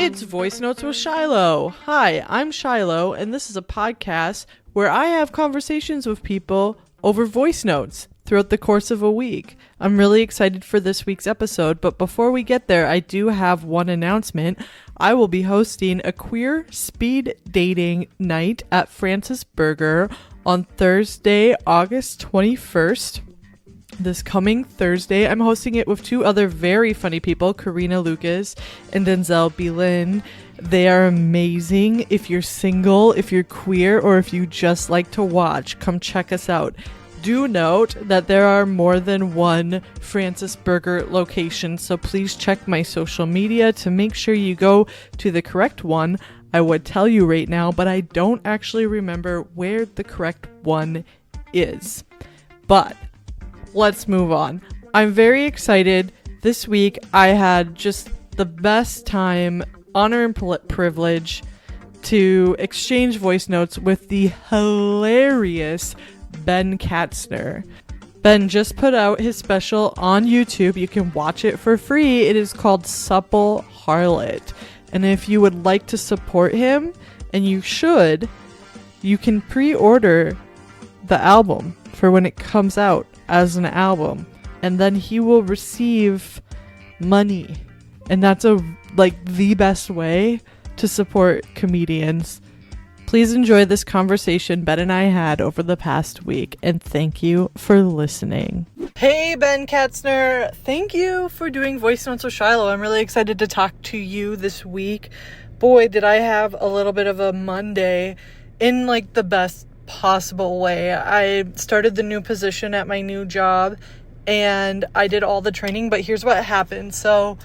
It's Voice Notes with Shyloh. Hi, I'm Shyloh, and this is a podcast where I have conversations with people over voice notes throughout the course of a week. I'm really excited for this week's episode, but before we get there, I do have one announcement. I will be hosting a queer speed dating night at Francis Burger on Thursday, August 21st. This coming Thursday, I'm hosting it with two other very funny people, Karina Lucas and Denzel Belin. They are amazing. If you're single, if you're queer, or if you just like to watch, come check us out. Do note that there are more than one Francis Burger location, so please check my social media to make sure you go to the correct one. I would tell you right now, but I don't actually remember where the correct one is. But let's move on. I'm very excited. This week I had just the best time, honor and privilege to exchange voice notes with the hilarious Ben Katzner. Ben just put out his special on YouTube. You can watch it for free. It is called Supple Harlot. And if you would like to support him, and you should, you can pre-order the album for when it comes out as an album, and then he will receive money, and that's the best way to support comedians. Please enjoy this conversation Ben and I had over the past week, and thank you for listening. Hey Ben Katzner, thank you for doing Voice Notes with Shyloh. I'm really excited to talk to you this week. Boy, did I have a little bit of a Monday in the best possible way. I started the new position at my new job and I did all the training, but here's what happened. So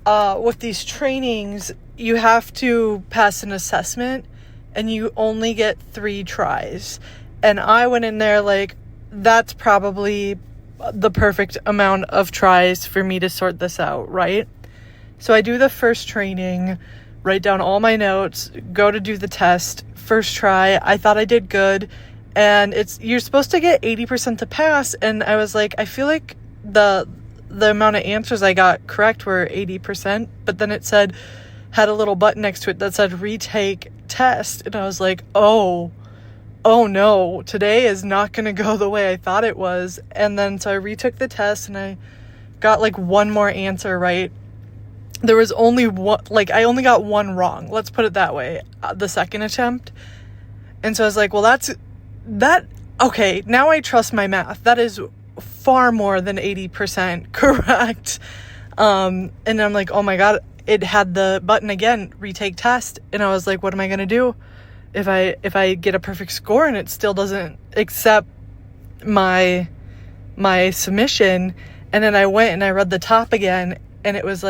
with these trainings, you have to pass an assessment and you only get 3 tries. And I went in there that's probably the perfect amount of tries for me to sort this out, right? So I do the first training, write down all my notes, go to do the test. First try, I thought I did good, and you're supposed to get 80% to pass, and I was like, I feel like the amount of answers I got correct were 80%, but then it had a little button next to it that said retake test, and I was like, oh no, today is not going to go the way I thought it was. And then so I retook the test and I got one more answer right. There was only one, I only got one wrong. Let's put it that way. The second attempt. And so I was like, well, okay, now I trust my math. That is far more than 80% correct. And I'm like, oh my God, it had the button again, retake test. And I was like, what am I going to do if I get a perfect score and it still doesn't accept my submission? And then I went and I read the top again, and it was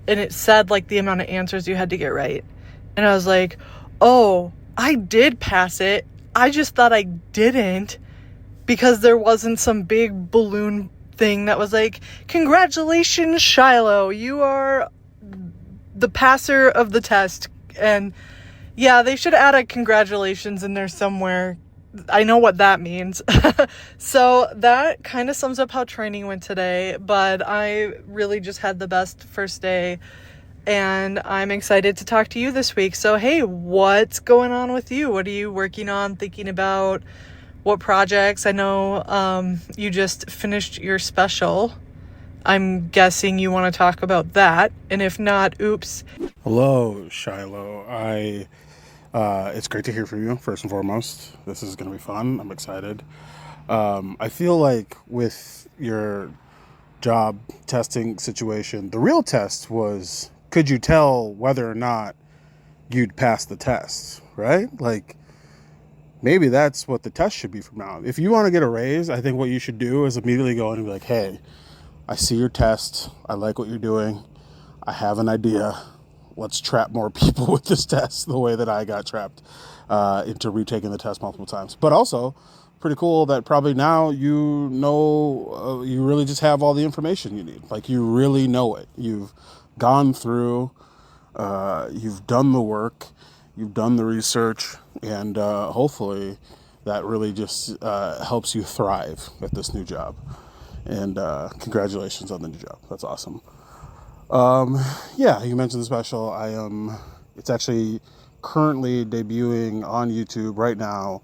and it said the amount of answers you had to get right. And I was like, oh, I did pass it. I just thought I didn't, because there wasn't some big balloon thing that was congratulations, Shyloh, you are the passer of the test. And yeah, they should add a congratulations in there somewhere. I know what that means. So that kind of sums up how training went today, but I really just had the best first day, and I'm excited to talk to you this week. So hey, what's going on with you? What are you working on, thinking about? What projects? I know you just finished your special. I'm guessing you want to talk about that, and if not, oops. Hello, Shyloh. It's great to hear from you, first and foremost. This is going to be fun. I'm excited. I feel like with your job testing situation, the real test was, could you tell whether or not you'd pass the test, right? Maybe that's what the test should be from now on. If you want to get a raise, I think what you should do is immediately go in and be like, hey, I see your test. I like what you're doing. I have an idea. Let's trap more people with this test the way that I got trapped into retaking the test multiple times. But also, pretty cool that probably now you know, you really just have all the information you need. You really know it. You've gone through, you've done the work, you've done the research, and hopefully that really just helps you thrive at this new job. And congratulations on the new job. That's awesome. Yeah, you mentioned the special. It's actually currently debuting on YouTube right now.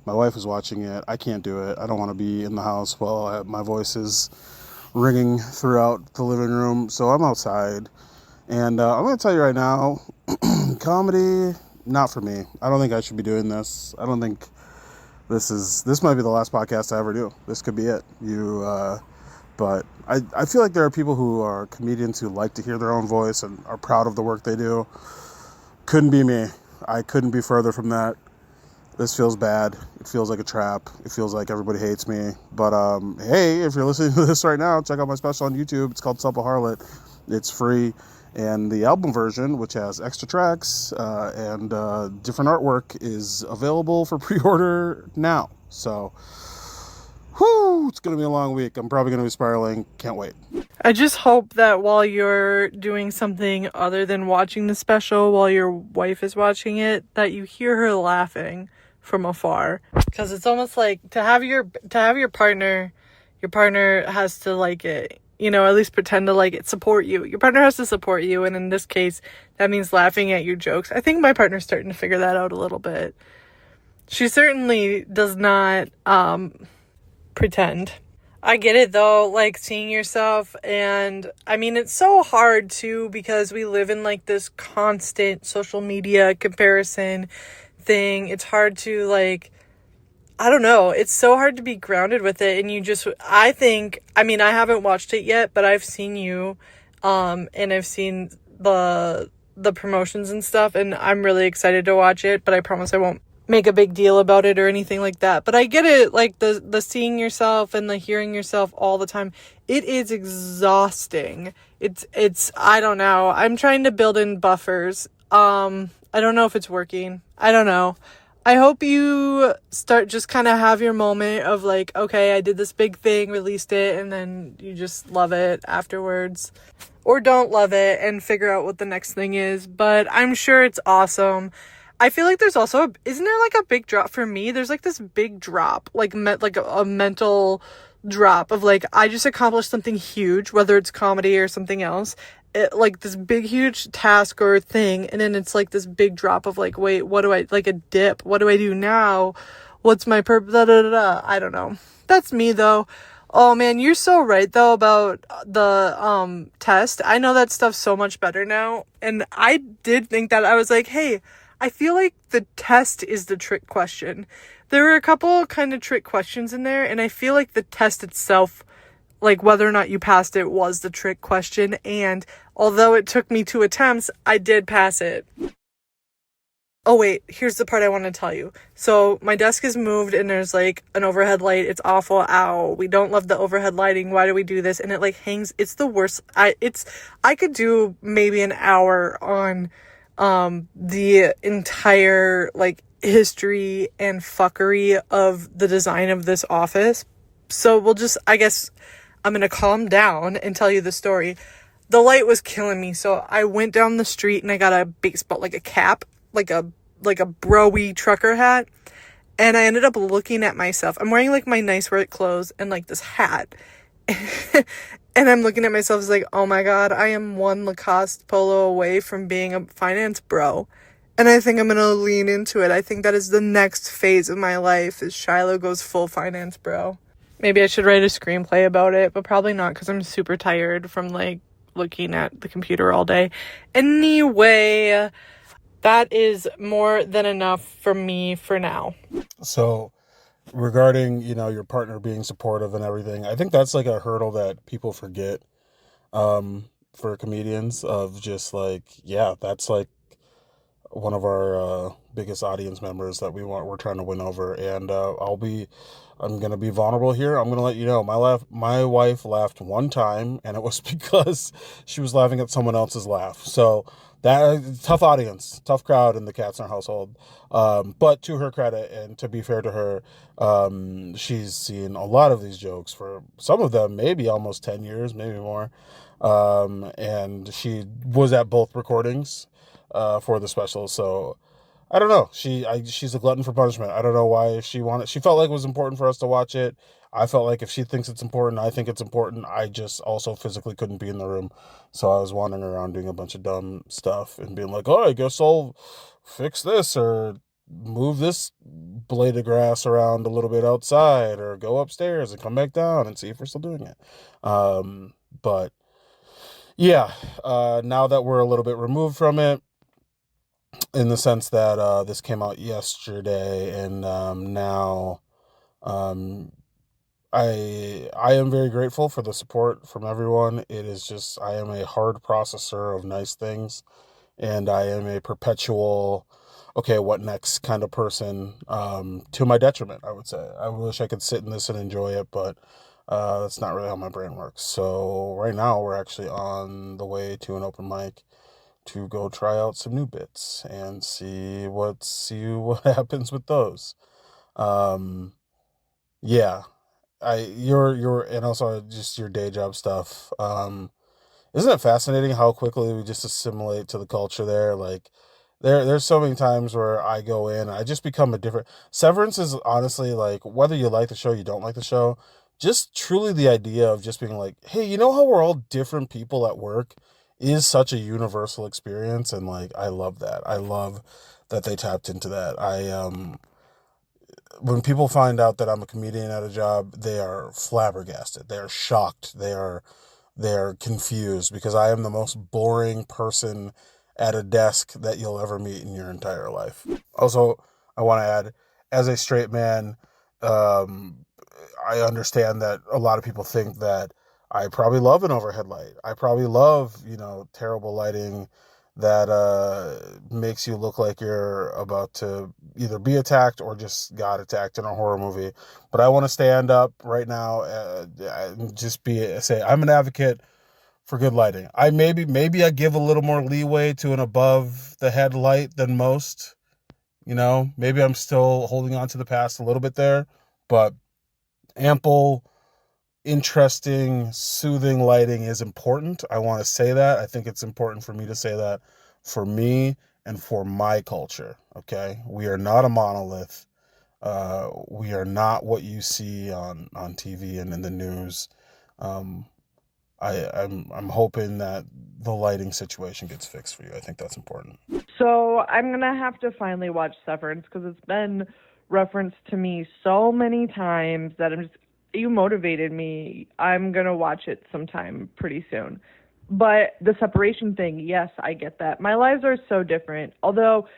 My wife is watching it. I can't do it. I don't want to be in the house while my voice is ringing throughout the living room. So I'm outside. And I'm going to tell you right now, comedy, not for me. I don't think I should be doing this. I don't think this might be the last podcast I ever do. This could be it. But I feel like there are people who are comedians who like to hear their own voice and are proud of the work they do. Couldn't be me. I couldn't be further from that. This feels bad. It feels like a trap. It feels like everybody hates me. But hey, if you're listening to this right now, check out my special on YouTube. It's called Sup a Harlot. It's free. And the album version, which has extra tracks and different artwork, is available for pre-order now. So, whoo, it's going to be a long week. I'm probably going to be spiraling. Can't wait. I just hope that while you're doing something other than watching the special, while your wife is watching it, that you hear her laughing from afar. Because it's almost like to have your partner has to like it. You know, at least pretend to like it, support you. Your partner has to support you, and in this case, that means laughing at your jokes. I think my partner's starting to figure that out a little bit. She certainly does not pretend. I get it though, like seeing yourself, and I mean, it's so hard too because we live in like this constant social media comparison thing. It's hard to like, I don't know. It's so hard to be grounded with it. And I haven't watched it yet, but I've seen you, and I've seen the promotions and stuff, and I'm really excited to watch it, but I promise I won't make a big deal about it or anything like that. But I get it, like the seeing yourself and the hearing yourself all the time. It is exhausting. It's, I don't know. I'm trying to build in buffers. I don't know if it's working. I don't know. I hope you start just kind of have your moment of like, okay, I did this big thing, released it, and then you just love it afterwards. Or don't love it and figure out what the next thing is. But I'm sure it's awesome. I feel like there's also, isn't there like a big drop for me? There's like this big drop, like a mental drop of like, I just accomplished something huge, whether it's comedy or something else. Like this big huge task or thing, and then it's like this big drop of like, wait, what do I, like a dip, what do I do now, what's my purpose, I don't know. That's me though. Oh man, you're so right though about the test. I know that stuff so much better now, and I did think that. I was like, hey, I feel like the test is the trick question. There were a couple kind of trick questions in there, and I feel like the test itself, like whether or not you passed it, was the trick question. And although it took me 2 attempts, I did pass it. Oh wait, here's the part I want to tell you. So my desk is moved and there's like an overhead light. It's awful. Ow. We don't love the overhead lighting. Why do we do this? And it like hangs. It's the worst. I could do maybe an hour on the entire like history and fuckery of the design of this office. So I guess I'm going to calm down and tell you the story. The light was killing me. So I went down the street and I got a baseball, like a cap, like a bro-y trucker hat. And I ended up looking at myself. I'm wearing like my nice work clothes and like this hat. And I'm looking at myself as like, oh my God, I am one Lacoste polo away from being a finance bro. And I think I'm going to lean into it. I think that is the next phase of my life, is Shyloh goes full finance bro. Maybe I should write a screenplay about it, but probably not because I'm super tired from like looking at the computer all day. Anyway, that is more than enough from me for now. So regarding, your partner being supportive and everything, I think that's like a hurdle that people forget for comedians, of just like, yeah, that's like one of our biggest audience members that we're trying to win over. And I'm going to be vulnerable here. I'm going to let you know, my wife laughed one time, and it was because she was laughing at someone else's laugh. So that tough audience, tough crowd in the Katzner household. But to her credit, and to be fair to her, she's seen a lot of these jokes, for some of them maybe almost 10 years, maybe more. And she was at both recordings for the special. So I don't know. She's a glutton for punishment. I don't know why she wanted. She felt like it was important for us to watch it. I felt like if she thinks it's important, I think it's important. I just also physically couldn't be in the room, so I was wandering around doing a bunch of dumb stuff and being like, "Oh, I guess I'll fix this or move this blade of grass around a little bit outside, or go upstairs and come back down and see if we're still doing it." But yeah, now that we're a little bit removed from it, in the sense that this came out yesterday, and now um, I am very grateful for the support from everyone. It is just I am a hard processor of nice things, and I am a perpetual okay, what next kind of person, to my detriment, I would say. I wish I could sit in this and enjoy it, but that's not really how my brain works. So right now we're actually on the way to an open mic to go try out some new bits and see what happens with those. Um, yeah, I your and also just your day job stuff. Isn't it fascinating how quickly we just assimilate to the culture there? Like there's so many times where I go in, I just become a different. Severance is honestly like whether you like the show, you don't like the show, just truly the idea of just being like, hey, you know how we're all different people at work is such a universal experience, and like I love that. I love that they tapped into that. When people find out that I'm a comedian at a job, they are flabbergasted. They are shocked. They are confused because I am the most boring person at a desk that you'll ever meet in your entire life. Also, I want to add, as a straight man, um, I understand that a lot of people think that I probably love an overhead light. I probably love, terrible lighting that makes you look like you're about to either be attacked or just got attacked in a horror movie. But I want to stand up right now and just say I'm an advocate for good lighting. Maybe I give a little more leeway to an above the head light than most. Maybe I'm still holding on to the past a little bit there, but ample, interesting, soothing lighting is important. I want to say that. I think it's important for me to say that for me and for my culture. Okay. We are not a monolith. We are not what you see on TV and in the news. Um, I'm hoping that the lighting situation gets fixed for you. I think that's important. So I'm gonna have to finally watch Severance because it's been referenced to me so many times that you motivated me. I'm gonna watch it sometime pretty soon. But the separation thing, yes, I get that. My lives are so different. Although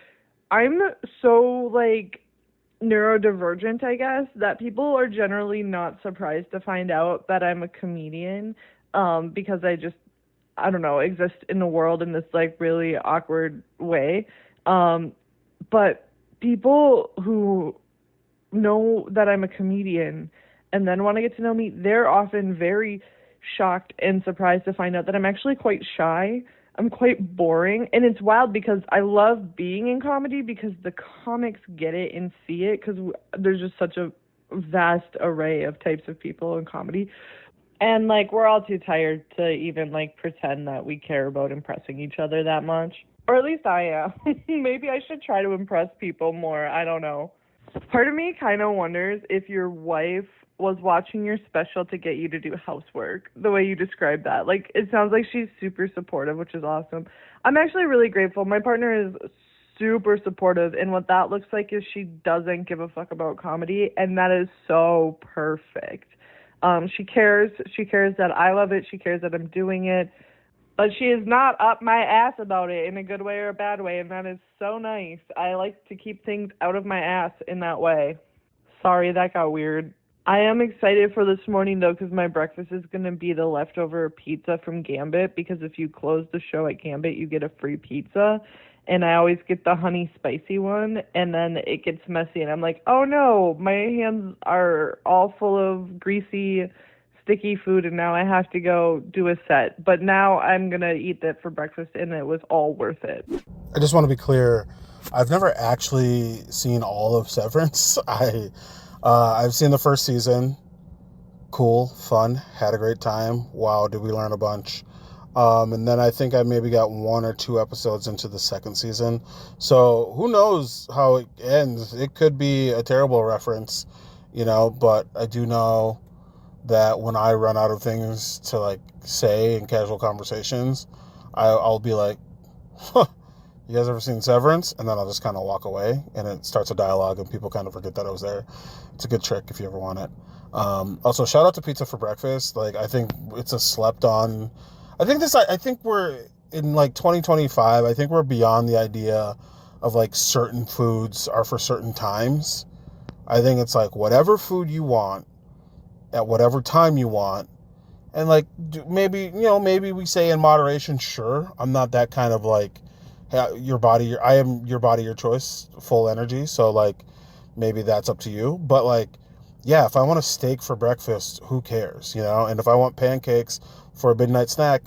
I'm so like neurodivergent, I guess, that people are generally not surprised to find out that I'm a comedian, because I don't know, exist in the world in this like really awkward way. Um, but people who know that I'm a comedian and then want to get to know me, they're often very shocked and surprised to find out that I'm actually quite shy. I'm quite boring. And it's wild because I love being in comedy because the comics get it and see it because there's just such a vast array of types of people in comedy. And like we're all too tired to even like pretend that we care about impressing each other that much. Or at least I am. Maybe I should try to impress people more. I don't know. Part of me kind of wonders if your wife was watching your special to get you to do housework, the way you described that. Like, it sounds like she's super supportive, which is awesome. I'm actually really grateful. My partner is super supportive, and what that looks like is she doesn't give a fuck about comedy, and that is so perfect. She cares. She cares that I love it. She cares that I'm doing it. But she is not up my ass about it in a good way or a bad way, and that is so nice. I like to keep things out of my ass in that way. Sorry, that got weird. I am excited for this morning, though, because my breakfast is going to be the leftover pizza from Gambit, because if you close the show at Gambit, you get a free pizza. And I always get the honey spicy one, and then it gets messy, and I'm like, oh no, my hands are all full of greasy sticky food, and now I have to go do a set. But now I'm going to eat that for breakfast, and it was all worth it. I just want to be clear. I've never actually seen all of Severance. I've seen the first season. Cool, fun, had a great time. Wow, did we learn a bunch. And then I think I maybe got 1 or 2 episodes into the second season. So who knows how it ends? It could be a terrible reference, but I do know that when I run out of things to like say in casual conversations, I'll be like, huh, you guys ever seen Severance? And then I'll just kind of walk away and it starts a dialogue and people kind of forget that I was there. It's a good trick if you ever want it. Also, shout out to Pizza for Breakfast. Like, I think it's a slept on. I think we're in like 2025. I think we're beyond the idea of like certain foods are for certain times. I think it's like whatever food you want at whatever time you want. And like, maybe we say in moderation, sure. I'm not that kind of like, hey, I am your body, your choice, full energy. So like, maybe that's up to you. But like, yeah, if I want a steak for breakfast, who cares, And if I want pancakes for a midnight snack,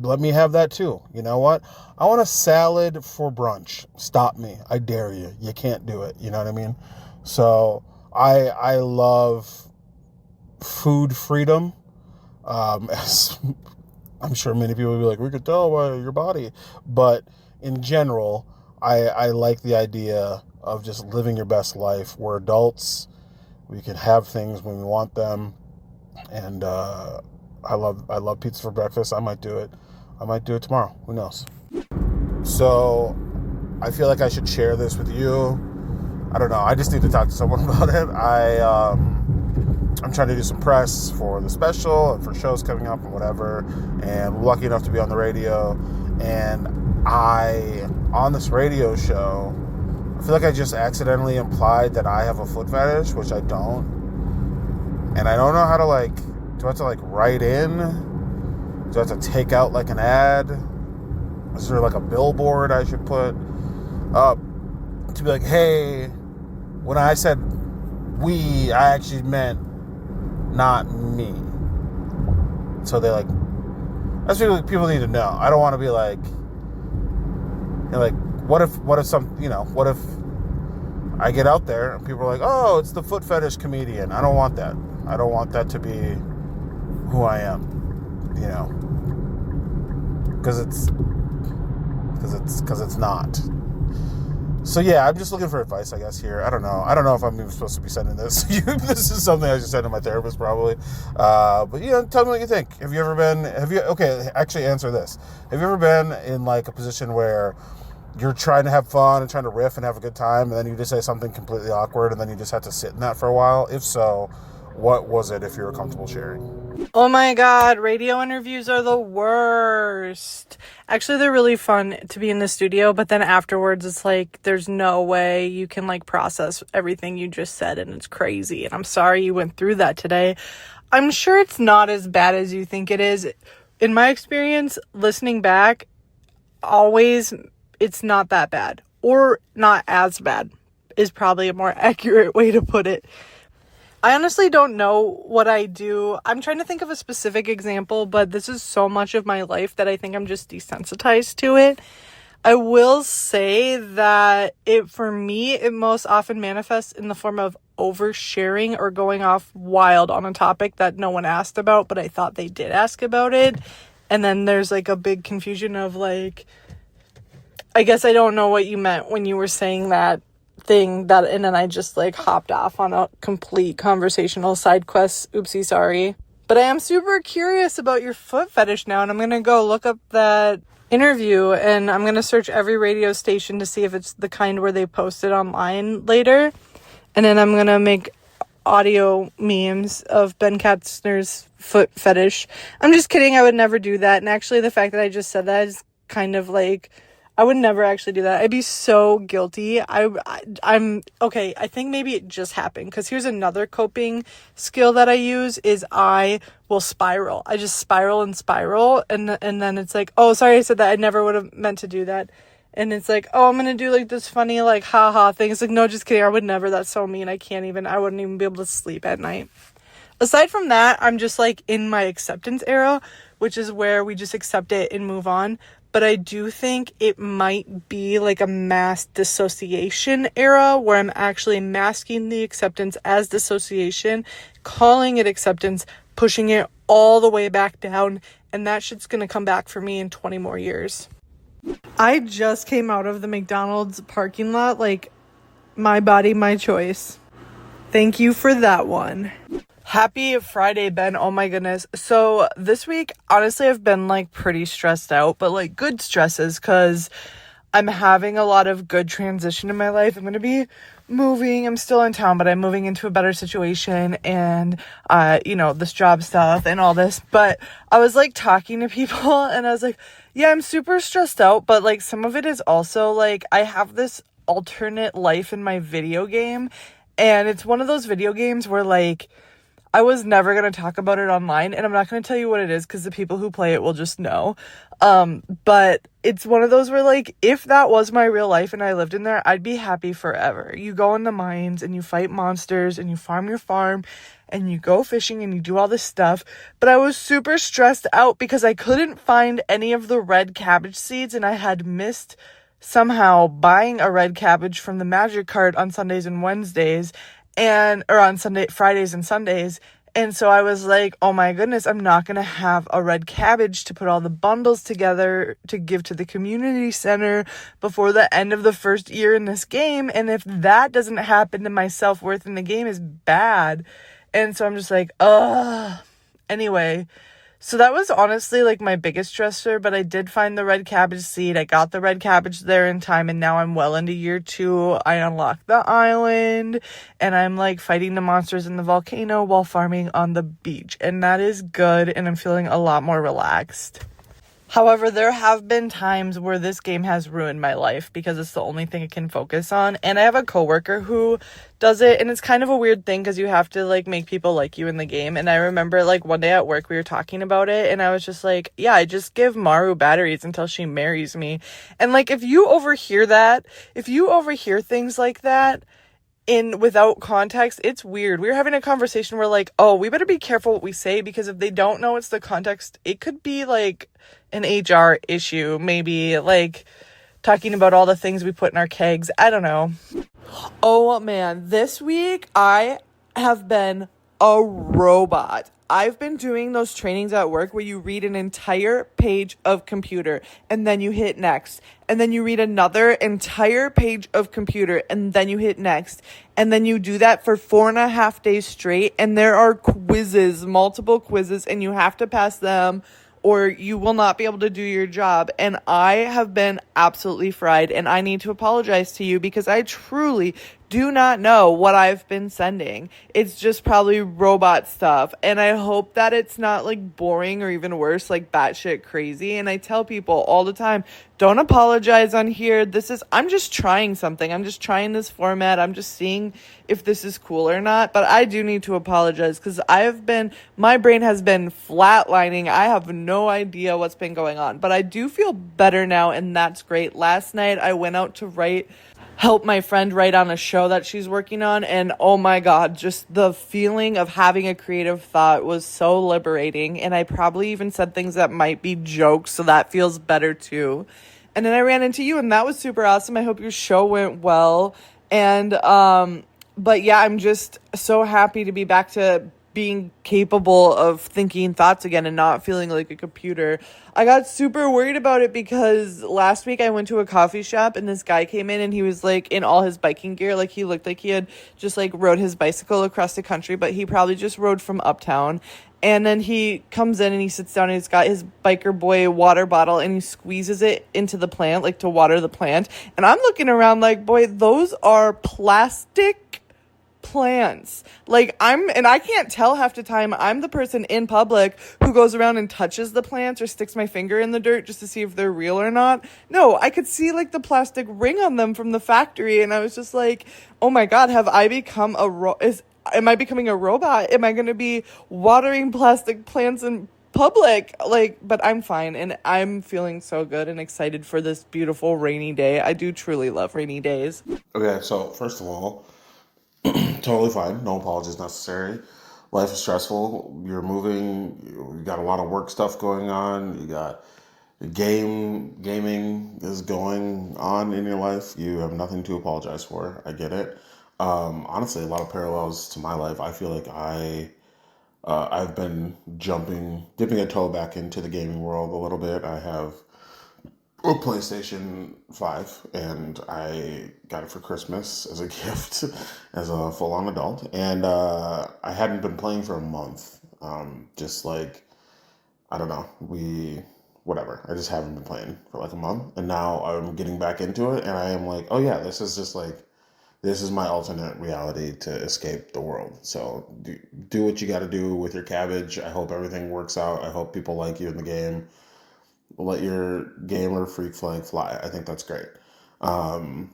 let me have that too. You know what? I want a salad for brunch. Stop me. I dare you. You can't do it. You know what I mean? So I love food freedom. As I'm sure many people will be like, we could tell by your body. But in general, I like the idea of just living your best life. We're adults. We can have things when we want them. And I love pizza for breakfast. I might do it tomorrow. Who knows? So I feel like I should share this with you. I don't know. I just need to talk to someone about it. I'm trying to do some press for the special and for shows coming up and whatever. And I'm lucky enough to be on the radio. And on this radio show, I feel like I just accidentally implied that I have a foot fetish, which I don't. And I don't know how to like, do I have to like write in? Do I have to take out like an ad? Is there like a billboard I should put up to be like, hey, when I said we, I actually meant not me. So they like, that's what people need to know. I don't want to be like, what if I get out there and people are like, oh, it's the foot fetish comedian. I don't want that. I don't want that to be who I am, because it's not. So yeah, I'm just looking for advice, I guess, here. I don't know if I'm even supposed to be sending this. This is something I should send to my therapist probably. But tell me what you think. Actually answer this. Have you ever been in like a position where you're trying to have fun and trying to riff and have a good time, and then you just say something completely awkward and then you just have to sit in that for a while? If so, what was it, if you're comfortable sharing? Oh my God, radio interviews are the worst. Actually, they're really fun to be in the studio, but then afterwards it's like there's no way you can like process everything you just said, and it's crazy. And I'm sorry you went through that today. I'm sure it's not as bad as you think it is. In my experience, listening back, always it's not that bad, or not as bad is probably a more accurate way to put it. I honestly don't know what I do. I'm trying to think of a specific example, but this is so much of my life that I think I'm just desensitized to it. I will say that for me, it most often manifests in the form of oversharing or going off wild on a topic that no one asked about, but I thought they did ask about it. And then there's like a big confusion of like, I guess I don't know what you meant when you were saying that thing, that, and then I just like hopped off on a complete conversational side quest. Oopsie, sorry. But I am super curious about your foot fetish now, and I'm gonna go look up that interview, and I'm gonna search every radio station to see if it's the kind where they post it online later, and then I'm gonna make audio memes of Ben Katzner's foot fetish. I'm just kidding, I would never do that. And actually the fact that I just said that is kind of like, I would never actually do that. I'd be so guilty. I'm okay. I think maybe it just happened, because here's another coping skill that I use is I will spiral. I just spiral, and then it's like, oh, sorry, I said that. I never would have meant to do that. And it's like, oh, I'm gonna do like this funny like haha thing. It's like, no, just kidding. I would never. That's so mean. I wouldn't even be able to sleep at night. Aside from that, I'm just like in my acceptance era, which is where we just accept it and move on. But I do think it might be like a mass dissociation era where I'm actually masking the acceptance as dissociation, calling it acceptance, pushing it all the way back down, and that shit's gonna come back for me in 20 more years. I just came out of the McDonald's parking lot, like, my body, my choice. Thank you for that one. Happy Friday, Ben. Oh my goodness. So this week, honestly, I've been like pretty stressed out, but like good stresses, because I'm having a lot of good transition in my life. I'm going to be moving. I'm still in town, but I'm moving into a better situation, and, this job stuff and all this. But I was like talking to people and I was like, yeah, I'm super stressed out, but like some of it is also like I have this alternate life in my video game, and it's one of those video games where like I was never going to talk about it online, and I'm not going to tell you what it is because the people who play it will just know. But it's one of those where, like, if that was my real life and I lived in there, I'd be happy forever. You go in the mines and you fight monsters and you farm your farm and you go fishing and you do all this stuff. But I was super stressed out because I couldn't find any of the red cabbage seeds, and I had missed somehow buying a red cabbage from the magic cart on Sundays and Wednesdays, or on Fridays and Sundays. And so I was like, oh my goodness, I'm not going to have a red cabbage to put all the bundles together to give to the community center before the end of the first year in this game. And if that doesn't happen, then my self-worth in the game is bad. And so I'm just like, ugh. Anyway, so that was honestly like my biggest stressor, but I did find the red cabbage seed. I got the red cabbage there in time, and now I'm well into year 2. I unlocked the island, and I'm like fighting the monsters in the volcano while farming on the beach, and that is good, and I'm feeling a lot more relaxed. However, there have been times where this game has ruined my life because it's the only thing I can focus on. And I have a coworker who does it, and it's kind of a weird thing because you have to like make people like you in the game. And I remember like one day at work we were talking about it, and I was just like, yeah, I just give Maru batteries until she marries me. And like if you overhear things like that without context, it's weird. We were having a conversation where like, oh, we better be careful what we say, because if they don't know it's the context, it could be like an HR issue, maybe like talking about all the things we put in our kegs. I don't know. Oh man, this week I have been a robot. I've been doing those trainings at work where you read an entire page of computer and then you hit next. And then you read another entire page of computer and then you hit next. And then you do that for 4.5 days straight. And there are quizzes, multiple quizzes, and you have to pass them or you will not be able to do your job. And I have been absolutely fried, and I need to apologize to you because I truly do not know what I've been sending. It's just probably robot stuff, and I hope that it's not like boring or even worse, like batshit crazy. And I tell people all the time, don't apologize on here. I'm just trying something. I'm just trying this format. I'm just seeing if this is cool or not. But I do need to apologize because my brain has been flatlining. I have no idea what's been going on, but I do feel better now, and that's great. Last night I went out to help my friend write on a show that she's working on, and oh my god, just the feeling of having a creative thought was so liberating. And I probably even said things that might be jokes, so that feels better too. And then I ran into you, and that was super awesome. I hope your show went well. And but yeah, I'm just so happy to be back to being capable of thinking thoughts again and not feeling like a computer. I got super worried about it because last week I went to a coffee shop and this guy came in and he was like in all his biking gear. Like he looked like he had just like rode his bicycle across the country, but he probably just rode from uptown. And then he comes in and he sits down and he's got his biker boy water bottle and he squeezes it into the plant, like to water the plant. And I'm looking around like, boy, those are plastic plants. Like I can't tell half the time. I'm the person in public who goes around and touches the plants or sticks my finger in the dirt just to see if they're real or not. No, I could see like the plastic ring on them from the factory, and I was just like, oh my god, have I become am I becoming a robot? Am I going to be watering plastic plants in public? But I'm fine, and I'm feeling so good and excited for this beautiful rainy day. I do truly love rainy days. Okay, so first of all, totally fine. No apologies necessary. Life is stressful. You're moving. You got a lot of work stuff going on. You got gaming is going on in your life. You have nothing to apologize for. I get it. Honestly, a lot of parallels to my life. I feel like I I've been dipping a toe back into the gaming world a little bit. I have a PlayStation 5, and I got it for Christmas as a gift as a full-on adult. And I hadn't been playing for a month. Just like, I don't know, whatever. I just haven't been playing for like a month. And now I'm getting back into it, and I am like, oh yeah, this is my alternate reality to escape the world. So do what you got to do with your cabbage. I hope everything works out. I hope people like you in the game. Let your gamer freak flag fly. I think that's great. Um,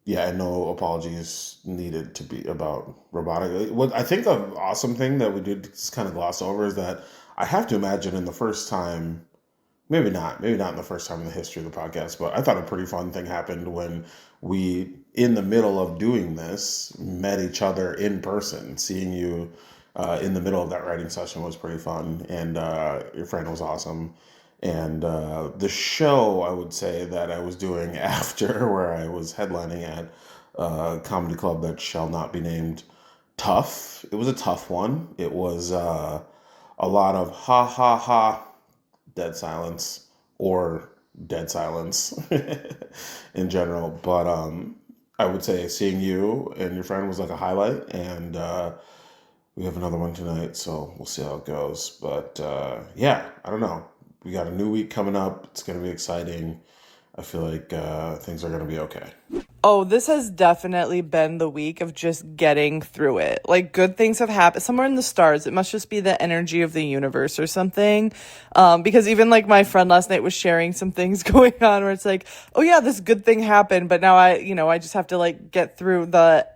yeah, and no apologies needed to be about robotic. What I think the awesome thing that we did just kind of gloss over is that I have to imagine in the first time, maybe not in the first time in the history of the podcast, but I thought a pretty fun thing happened when we, in the middle of doing this, met each other in person. Seeing you in the middle of that writing session was pretty fun, and your friend was awesome. And the show, I would say, that I was doing after, where I was headlining at a comedy club that shall not be named, tough. It was a tough one. It was a lot of ha ha ha, dead silence, or dead silence in general. But I would say seeing you and your friend was like a highlight, and we have another one tonight, so we'll see how it goes. But yeah, I don't know. We got a new week coming up. It's going to be exciting. I feel like things are going to be okay. Oh, this has definitely been the week of just getting through it. Like, good things have happened somewhere in the stars. It must just be the energy of the universe or something. Because even like my friend last night was sharing some things going on where it's like, oh yeah, this good thing happened, but now I just have to like get through the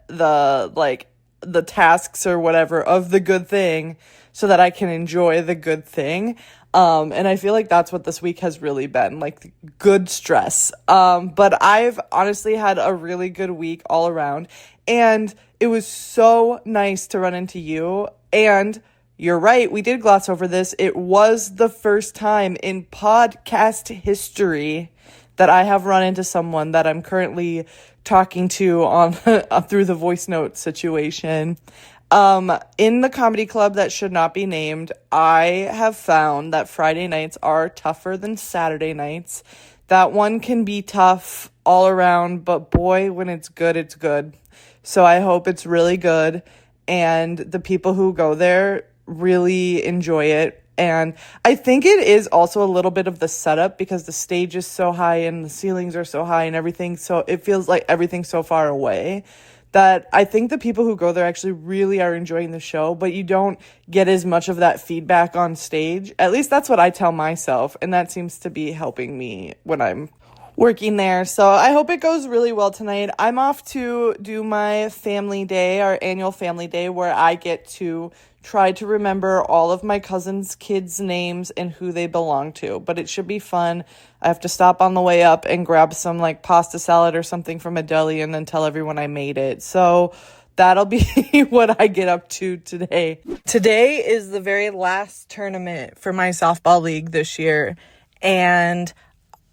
tasks or whatever of the good thing so that I can enjoy the good thing. And I feel like that's what this week has really been, like good stress. But I've honestly had a really good week all around, and it was so nice to run into you. And you're right, we did gloss over this. It was the first time in podcast history that I have run into someone that I'm currently talking to on through the voice note situation. In the comedy club that should not be named, I have found that Friday nights are tougher than Saturday nights. That one can be tough all around, but boy, when it's good, it's good. So I hope it's really good, and the people who go there really enjoy it. And I think it is also a little bit of the setup because the stage is so high and the ceilings are so high and everything. So it feels like everything's so far away that I think the people who go there actually really are enjoying the show, but you don't get as much of that feedback on stage. At least that's what I tell myself, and that seems to be helping me when I'm working there. So I hope it goes really well tonight. I'm off to do my family day, our annual family day, where I get to try to remember all of my cousins' kids' names and who they belong to. But it should be fun. I have to stop on the way up and grab some like pasta salad or something from a deli and then tell everyone I made it. So that'll be what I get up to today. Today is the very last tournament for my softball league this year. And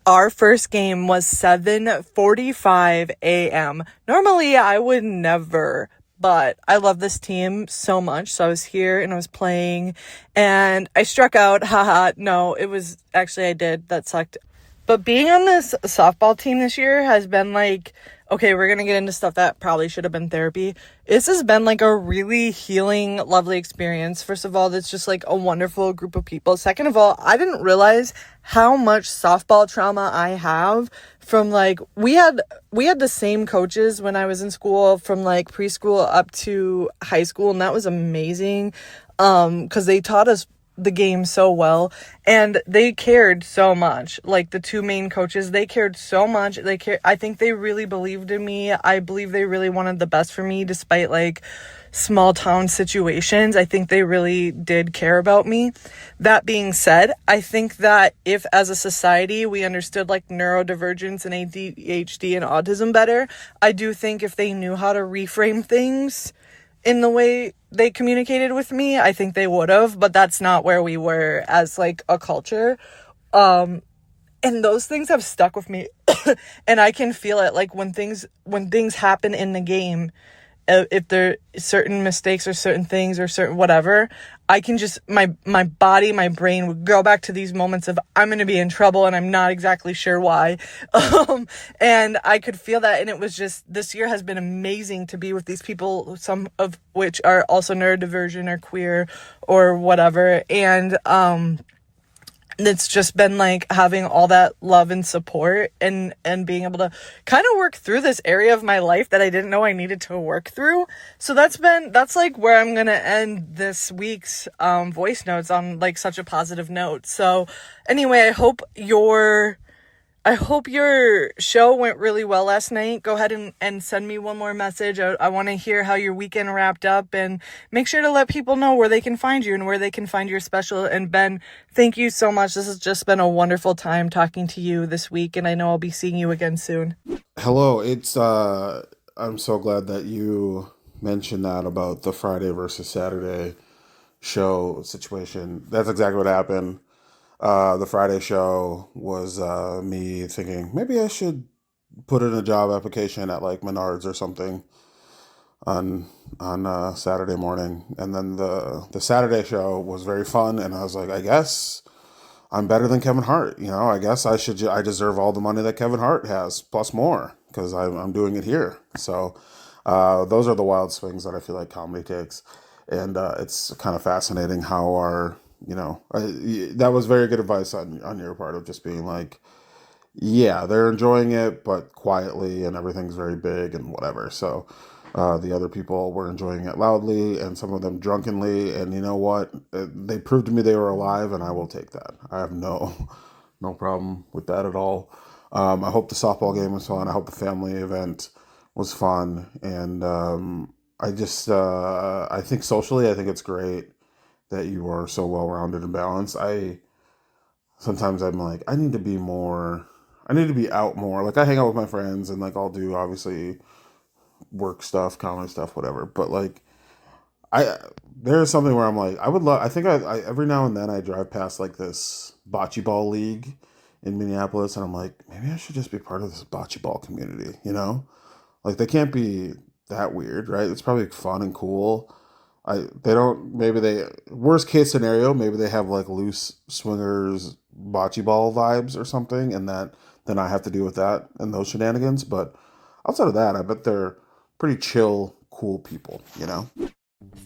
our first game was 7:45 a.m. Normally, I would never, but I love this team so much. So I was here and I was playing and I struck out. Haha. No, it was actually, I did. That sucked. But being on this softball team this year has been like, okay, we're going to get into stuff that probably should have been therapy. This has been like a really healing, lovely experience. First of all, it's just like a wonderful group of people. Second of all, I didn't realize how much softball trauma I have from like, we had the same coaches when I was in school from like preschool up to high school. And that was amazing. 'Cause they taught us the game so well, and they cared so much. Like the two main coaches, they cared so much. I think they really believed in me. I believe they really wanted the best for me despite like small town situations. I think they really did care about me. That being said, I think that if as a society we understood like neurodivergence and ADHD and autism better, I do think if they knew how to reframe things in the way they communicated with me, I think they would have, but that's not where we were as like a culture. And those things have stuck with me and I can feel it like when things happen in the game, if there are certain mistakes or certain things or certain whatever, I can just, my body, my brain would go back to these moments of I'm going to be in trouble and I'm not exactly sure why. And I could feel that. And it was just, this year has been amazing to be with these people, some of which are also neurodivergent or queer or whatever. And, it's just been like having all that love and support and being able to kind of work through this area of my life that I didn't know I needed to work through. So that's like where I'm going to end this week's voice notes, on like such a positive note. So anyway, I hope your show went really well last night. Go ahead and send me one more message. I want to hear how your weekend wrapped up, and make sure to let people know where they can find you and where they can find your special. And Ben, thank you so much. This has just been a wonderful time talking to you this week, and I know I'll be seeing you again soon. Hello, it's I'm so glad that you mentioned that about the Friday versus Saturday show situation. That's exactly what happened. The Friday show was me thinking maybe I should put in a job application at like Menards or something on Saturday morning, and then the Saturday show was very fun, and I was like, I guess I'm better than Kevin Hart. I guess I deserve all the money that Kevin Hart has plus more because I'm doing it here. So those are the wild swings that I feel like comedy takes, and it's kind of fascinating how our that was very good advice on your part of just being like, yeah, they're enjoying it, but quietly, and everything's very big and whatever. So the other people were enjoying it loudly, and some of them drunkenly. And you know what? They proved to me they were alive, and I will take that. I have no problem with that at all. I hope the softball game was fun. I hope the family event was fun. And I think socially, I think it's great that you are so well-rounded and balanced. Sometimes I'm like, I need to be out more. Like I hang out with my friends and like I'll do obviously work stuff, comedy stuff, whatever. But like there's something where I'm like, I think I every now and then I drive past like this bocce ball league in Minneapolis, and I'm like, maybe I should just be part of this bocce ball community, Like they can't be that weird, right? It's probably fun and cool. Worst case scenario, maybe they have like loose swingers bocce ball vibes or something, and then I have to deal with that and those shenanigans. But outside of that, I bet they're pretty chill, cool people,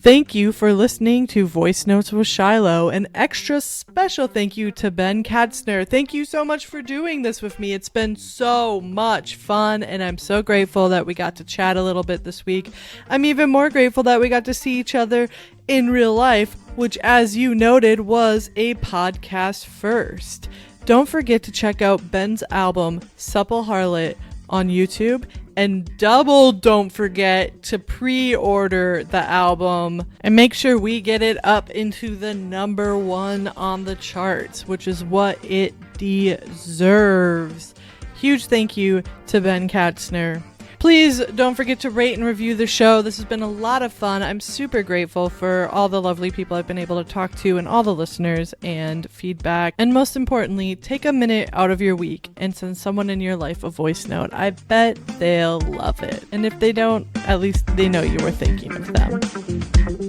Thank you for listening to Voice Notes with Shyloh. An extra special thank you to Ben Katzner. Thank you so much for doing this with me. It's been so much fun, and I'm so grateful that we got to chat a little bit this week. I'm even more grateful that we got to see each other in real life, which, as you noted, was a podcast first. Don't forget to check out Ben's album, Supple Harlot, on YouTube, and don't forget to pre-order the album and make sure we get it up into the number 1 on the charts, which is what it deserves. Huge thank you to Ben Katzner. Please don't forget to rate and review the show. This has been a lot of fun. I'm super grateful for all the lovely people I've been able to talk to and all the listeners and feedback. And most importantly, take a minute out of your week and send someone in your life a voice note. I bet they'll love it. And if they don't, at least they know you were thinking of them.